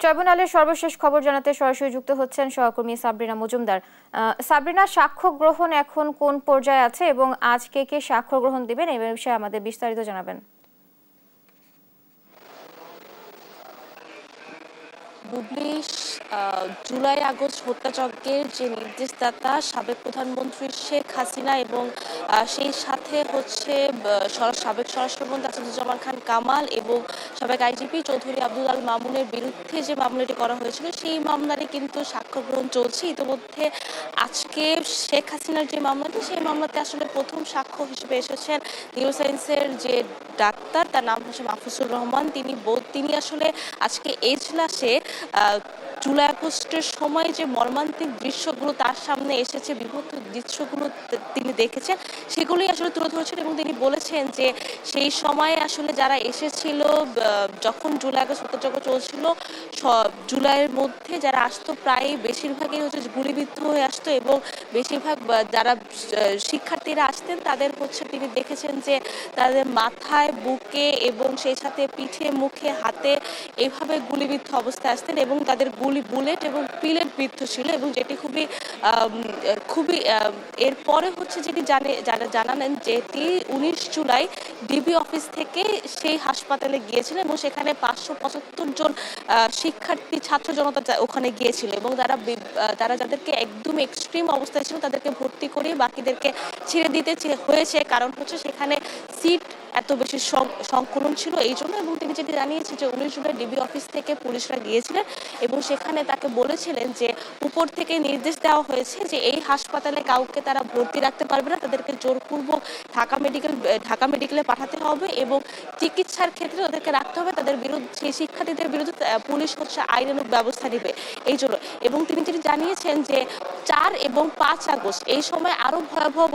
ট্রাইব্যুনালের সর্বশেষ খবর জানাতে সরাসরি যুক্ত হচ্ছেন সহকর্মী সাবরিনা মজুমদার। সাবরিনা, সাক্ষ্য গ্রহণ এখন কোন পর্যায়ে আছে এবং আজ কে কে সাক্ষ্য গ্রহণ দিবেন এই বিষয়ে আমাদের বিস্তারিত জানাবেন। বুবলি, জুলাই আগস্ট হত্যাযজ্ঞের যে নির্দেশদাতা সাবেক প্রধানমন্ত্রী শেখ হাসিনা এবং সেই সাথে হচ্ছে সাবেক স্বরাষ্ট্রমন্ত্রী আসাদুজ্জামান খান কামাল এবং সাবেক আইজিপি চৌধুরী আব্দুল আল মামুনের বিরুদ্ধে যে মামলাটি করা হয়েছিল সেই মামলারই কিন্তু সাক্ষ্য গ্রহণ চলছে। ইতিমধ্যে আজকে শেখ হাসিনার যে মামলাটি সেই মামলাতে আসলে প্রথম সাক্ষ্য হিসেবে এসেছেন নিউরোসায়েন্সের যে ডাক্তার, তার নাম হচ্ছে মাহফুজুর রহমান। তিনি আসলে আজকে এজলাসে জুলাই আগস্টের সময় যে মর্মান্তিক দৃশ্যগুলো তার সামনে এসেছে, বিভক্ত দৃশ্যগুলো তিনি দেখেছেন, সেগুলোই আসলে তুলে ধরেছেন এবং তিনি বলেছেন যে সেই সময়ে আসলে যারা এসেছিল, যখন জুলাই আগস্ট হত্যাযজ্ঞ চলছিল, জুলাইয়ের মধ্যে যারা আসতো প্রায় বেশিরভাগই হচ্ছে গুলিবিদ্ধ হয়ে আসতো এবং বেশিরভাগ যারা শিক্ষার্থীরা আসতেন তাদের হচ্ছে তিনি দেখেছেন যে তাদের মাথায়, বুকে এবং সেই সাথে পিঠে, মুখে, হাতে এইভাবে গুলিবিদ্ধ অবস্থায় আসতেন এবং তাদের বুলেট এবং পিলেট বিদ্ধ ছিল এবং যেটি খুবই এরপরে হচ্ছে যেটি জানালেন যেটি 19 জুলাই ডিবি অফিস থেকে সেই হাসপাতালে গিয়েছিলেন এবং সেখানে 575 জন শিক্ষার্থী ছাত্র জনতা ওখানে গিয়েছিল এবং তারা যাদেরকে একদম এক্সট্রিম অবস্থায় ছিল তাদেরকে ভর্তি করিয়ে বাকিদেরকে ছেড়ে দিতে হয়েছে, কারণ হচ্ছে সেখানে সিট এত বেশি সংকলন ছিল এই জন্য। এবং তিনি যেটি জানিয়েছে যে 19 জুলাই ডিবি অফিস থেকে পুলিশরা গিয়েছিলেন এবং সেখানে তাকে বলেছিলেন যে উপর থেকে নির্দেশ দেওয়া হয়েছে যে এই হাসপাতালে কাউকে তারা ভর্তি রাখতে পারবে না, তাদেরকে জোরপূর্বক ঢাকা মেডিকেলে পাঠাতে হবে এবং চিকিৎসার ক্ষেত্রে তাদেরকে রাখতে হবে, তাদের বিরুদ্ধে সেই শিক্ষার্থীদের বিরুদ্ধে পুলিশ হচ্ছে আইনানুগ ব্যবস্থা নেবে এই জন্য। এবং তিনি যেটি জানিয়েছেন যে 4 এবং 5 আগস্ট এই সময় আরো ভয়াবহ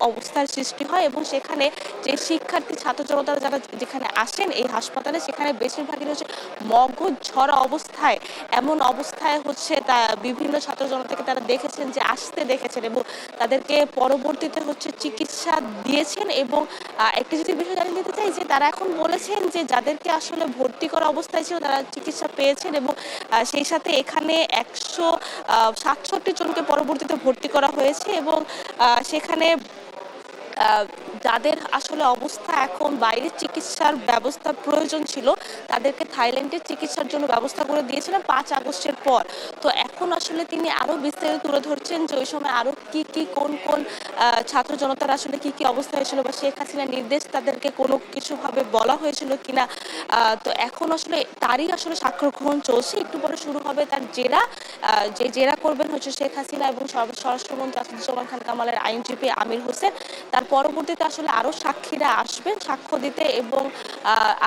অবস্থার সৃষ্টি হয় এবং সেখানে যে শিক্ষার্থী ছাত্র জনতারা যারা যেখানে আসেন এই হাসপাতালে, সেখানে বেশিরভাগই হচ্ছে মগজ ঝরা অবস্থায়, এমন অবস্থায় হচ্ছে তা বিভিন্ন ছাত্র জনতাকে তারা দেখেছেন যে আসতে দেখেছেন এবং তাদেরকে পরবর্তীতে হচ্ছে চিকিৎসা দিয়েছেন। এবং একটি যদি বিষয় জানিয়ে দিতে চাই যে তারা এখন বলেছেন যে যাদেরকে আসলে ভর্তি করা অবস্থায় ছিল তারা চিকিৎসা পেয়েছেন এবং সেই সাথে এখানে 167 জনকে পরবর্তীতে ভর্তি করা হয়েছে এবং সেখানে যাদের আসলে অবস্থা এখন বাইরে চিকিৎসার ব্যবস্থার প্রয়োজন ছিল তাদেরকে থাইল্যান্ডের চিকিৎসার জন্য ব্যবস্থা করে দিয়েছিলেন 5 আগস্টের পর। তো এখন আসলে তিনি আরো বিস্তারিত তুলে ধরছেন যে ওই সময় আরো কি কোন ছাত্র জনতার আসলে কি অবস্থায় ছিল বা শেখ হাসিনার নির্দেশ তাদেরকে কোনো কিছু ভাবে বলা হয়েছিল কিনা। তো এখন আসলে তারই আসলে সাক্ষ্য গ্রহণ চলছে, একটু পরে শুরু হবে তার জেরা করবেন হচ্ছে শেখ হাসিনা এবং স্বরাষ্ট্রমন্ত্রী আসাদুজ্জামান খান কামালের আইনজীবী আমির হোসেন। তার পরবর্তীতে আসলে আরো সাক্ষীরা আসবেন সাক্ষ্য দিতে এবং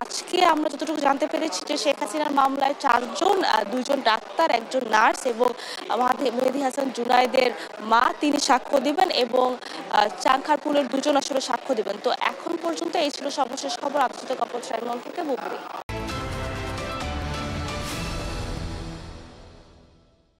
আজকে আমরা যতটুকু জানতে পেরেছি যে শেখ হাসিনার মামলায় 4 জন, 2 জন ডাক্তার, 1 জন নার্স এবং মেহেদী হাসান জুনায়েদের মা তিনি সাক্ষ্য দিবেন এবং চাংখারপুলের 2 জন আসলে সাক্ষ্য দিবেন। তো এখন পর্যন্ত এই ছিল সর্বশেষ খবর। আন্তর্জাতিক অপরাধ ট্রাইব্যুনাল থেকে বুবলি।